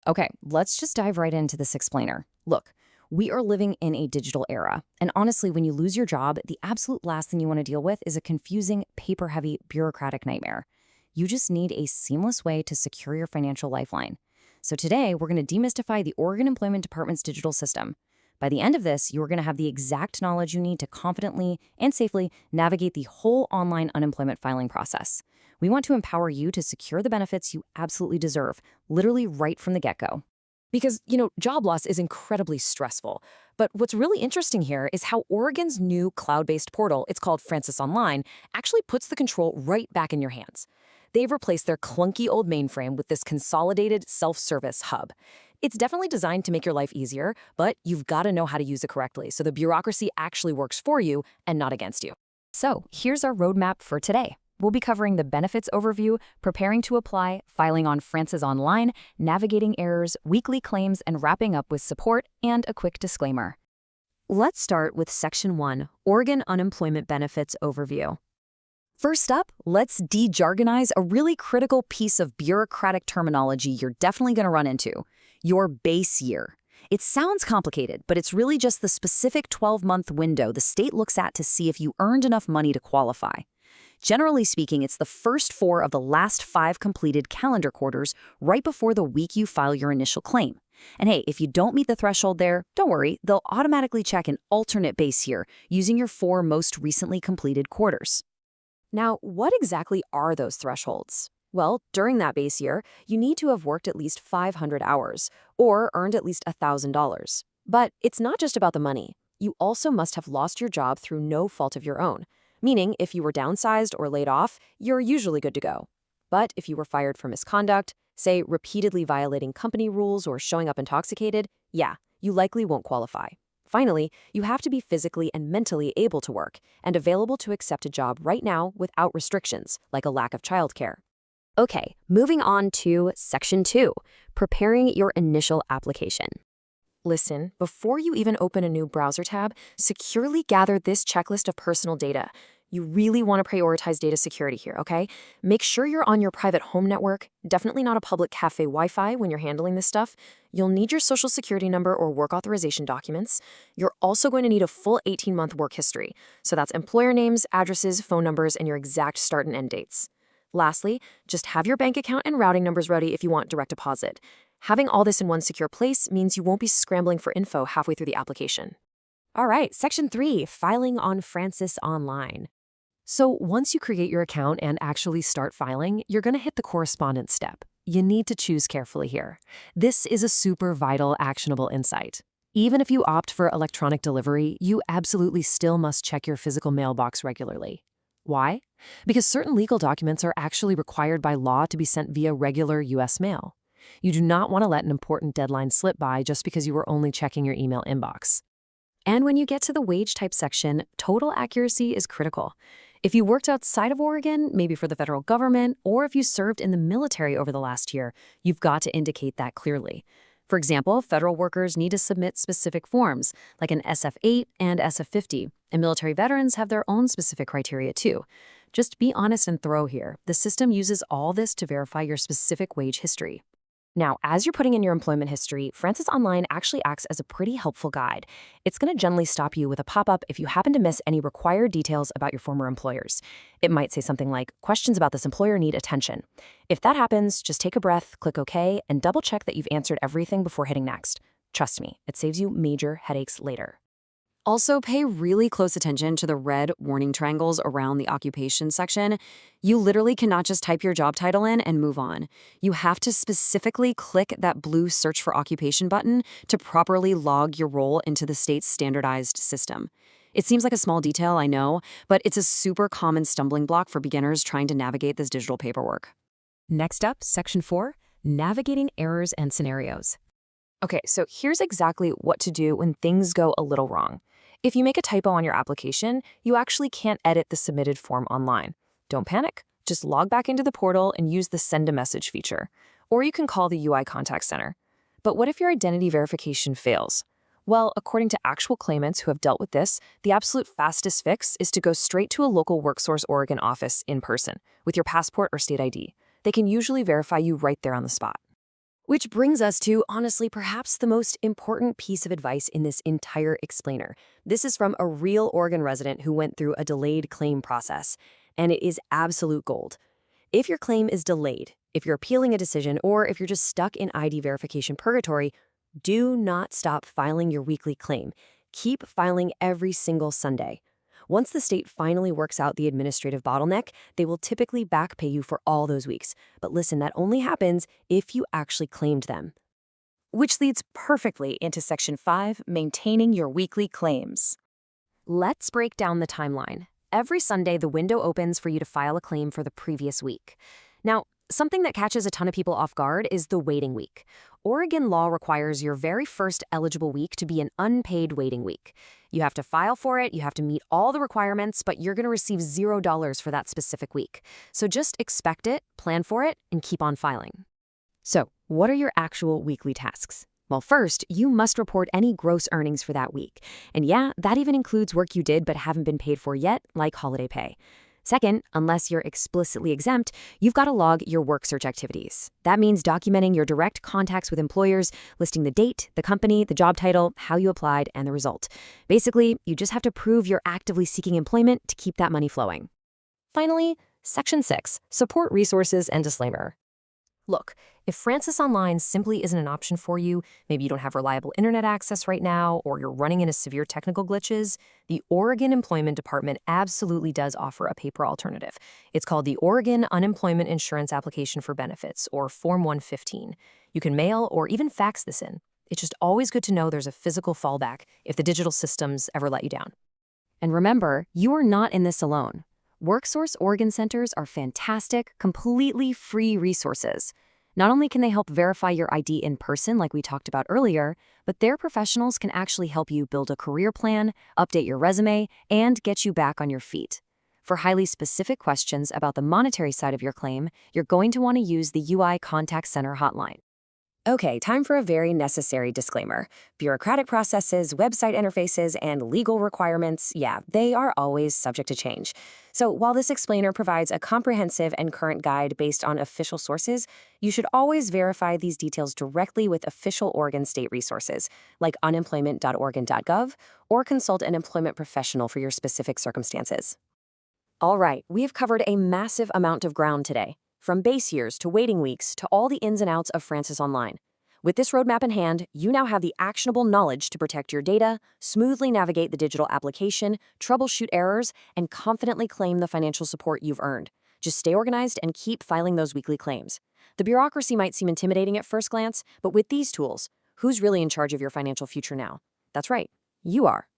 Okay, let's just dive right into this explainer. Look, we are living in a digital era, and honestly, when you lose your job, the absolute last thing you want to deal with is a confusing, paper-heavy, bureaucratic nightmare. You just need a seamless way to secure your financial lifeline. So today, we're going to demystify the Oregon Employment Department's digital system. By the end of this, you are going to have the exact knowledge you need to confidently and safely navigate the whole online unemployment filing process. We want to empower you to secure the benefits you absolutely deserve, literally right from the get-go. Because, job loss is incredibly stressful. But what's really interesting here is how Oregon's new cloud-based portal, it's called Francis Online, actually puts the control right back in your hands. They've replaced their clunky old mainframe with this consolidated self-service hub. It's definitely designed to make your life easier, but you've got to know how to use it correctly so the bureaucracy actually works for you and not against you. So here's our roadmap for today. We'll be covering the benefits overview, preparing to apply, filing on Francis Online, navigating errors, weekly claims, and wrapping up with support and a quick disclaimer. Let's start with Section 1, Oregon Unemployment Benefits Overview. First up, let's de-jargonize a really critical piece of bureaucratic terminology you're definitely going to run into: your base year. It sounds complicated, but it's really just the specific 12-month window the state looks at to see if you earned enough money to qualify. Generally speaking, it's the first 4 of the last 5 completed calendar quarters right before the week you file your initial claim. And hey, if you don't meet the threshold there, don't worry, they'll automatically check an alternate base year using your 4 most recently completed quarters. Now, what exactly are those thresholds? Well, during that base year, you need to have worked at least 500 hours or earned at least $1,000. But it's not just about the money. You also must have lost your job through no fault of your own. Meaning, if you were downsized or laid off, you're usually good to go. But if you were fired for misconduct, say repeatedly violating company rules or showing up intoxicated, yeah, you likely won't qualify. Finally, you have to be physically and mentally able to work and available to accept a job right now without restrictions, like a lack of childcare. Okay, moving on to Section 2, preparing your initial application. Listen, before you even open a new browser tab, securely gather this checklist of personal data. You really want to prioritize data security here, okay? Make sure you're on your private home network, definitely not a public cafe Wi-Fi when you're handling this stuff. You'll need your social security number or work authorization documents. You're also going to need a full 18-month work history. So that's employer names, addresses, phone numbers, and your exact start and end dates. Lastly, just have your bank account and routing numbers ready if you want direct deposit. Having all this in one secure place means you won't be scrambling for info halfway through the application. All right, Section 3, filing on Francis Online. So once you create your account and actually start filing, you're going to hit the correspondence step. You need to choose carefully here. This is a super vital, actionable insight. Even if you opt for electronic delivery, you absolutely still must check your physical mailbox regularly. Why? Because certain legal documents are actually required by law to be sent via regular U.S. mail. You do not want to let an important deadline slip by just because you were only checking your email inbox. And when you get to the wage type section, total accuracy is critical. If you worked outside of Oregon, maybe for the federal government, or if you served in the military over the last year, you've got to indicate that clearly. For example, federal workers need to submit specific forms, like an SF-8 and SF-50, and military veterans have their own specific criteria too. Just be honest and thorough here. The system uses all this to verify your specific wage history. Now, as you're putting in your employment history, Francis Online actually acts as a pretty helpful guide. It's going to gently stop you with a pop-up if you happen to miss any required details about your former employers. It might say something like, "Questions about this employer need attention." If that happens, just take a breath, click OK, and double-check that you've answered everything before hitting next. Trust me, it saves you major headaches later. Also, pay really close attention to the red warning triangles around the occupation section. You literally cannot just type your job title in and move on. You have to specifically click that blue Search for Occupation button to properly log your role into the state's standardized system. It seems like a small detail, I know, but it's a super common stumbling block for beginners trying to navigate this digital paperwork. Next up, Section 4, navigating errors and scenarios. Okay, so here's exactly what to do when things go a little wrong. If you make a typo on your application, you actually can't edit the submitted form online. Don't panic. Just log back into the portal and use the Send a Message feature. Or you can call the UI Contact Center. But what if your identity verification fails? Well, according to actual claimants who have dealt with this, the absolute fastest fix is to go straight to a local WorkSource Oregon office in person with your passport or state ID. They can usually verify you right there on the spot. Which brings us to, honestly, perhaps the most important piece of advice in this entire explainer. This is from a real Oregon resident who went through a delayed claim process, and it is absolute gold. If your claim is delayed, if you're appealing a decision, or if you're just stuck in ID verification purgatory, do not stop filing your weekly claim. Keep filing every single Sunday. Once the state finally works out the administrative bottleneck, they will typically back pay you for all those weeks. But listen, that only happens if you actually claimed them. Which leads perfectly into Section 5, maintaining your weekly claims. Let's break down the timeline. Every Sunday, the window opens for you to file a claim for the previous week. Now, something that catches a ton of people off guard is the waiting week. Oregon law requires your very first eligible week to be an unpaid waiting week. You have to file for it, you have to meet all the requirements, but you're going to receive $0 for that specific week. So just expect it, plan for it, and keep on filing. So, what are your actual weekly tasks? Well, first, you must report any gross earnings for that week. And yeah, that even includes work you did but haven't been paid for yet, like holiday pay. Second, unless you're explicitly exempt, you've got to log your work search activities. That means documenting your direct contacts with employers, listing the date, the company, the job title, how you applied, and the result. Basically, you just have to prove you're actively seeking employment to keep that money flowing. Finally, Section 6, support resources and disclaimer. Look, if Francis Online simply isn't an option for you, maybe you don't have reliable internet access right now, or you're running into severe technical glitches, the Oregon Employment Department absolutely does offer a paper alternative. It's called the Oregon Unemployment Insurance Application for Benefits, or Form 115. You can mail or even fax this in. It's just always good to know there's a physical fallback if the digital systems ever let you down. And remember, you are not in this alone. WorkSource Oregon Centers are fantastic, completely free resources. Not only can they help verify your ID in person like we talked about earlier, but their professionals can actually help you build a career plan, update your resume, and get you back on your feet. For highly specific questions about the monetary side of your claim, you're going to want to use the UI Contact Center hotline. Okay, time for a very necessary disclaimer. Bureaucratic processes, website interfaces, and legal requirements, they are always subject to change. So while this explainer provides a comprehensive and current guide based on official sources, you should always verify these details directly with official Oregon state resources, like unemployment.oregon.gov, or consult an employment professional for your specific circumstances. All right, we have covered a massive amount of ground today. From base years to waiting weeks to all the ins and outs of Francis Online. With this roadmap in hand, you now have the actionable knowledge to protect your data, smoothly navigate the digital application, troubleshoot errors, and confidently claim the financial support you've earned. Just stay organized and keep filing those weekly claims. The bureaucracy might seem intimidating at first glance, but with these tools, who's really in charge of your financial future now? That's right, you are.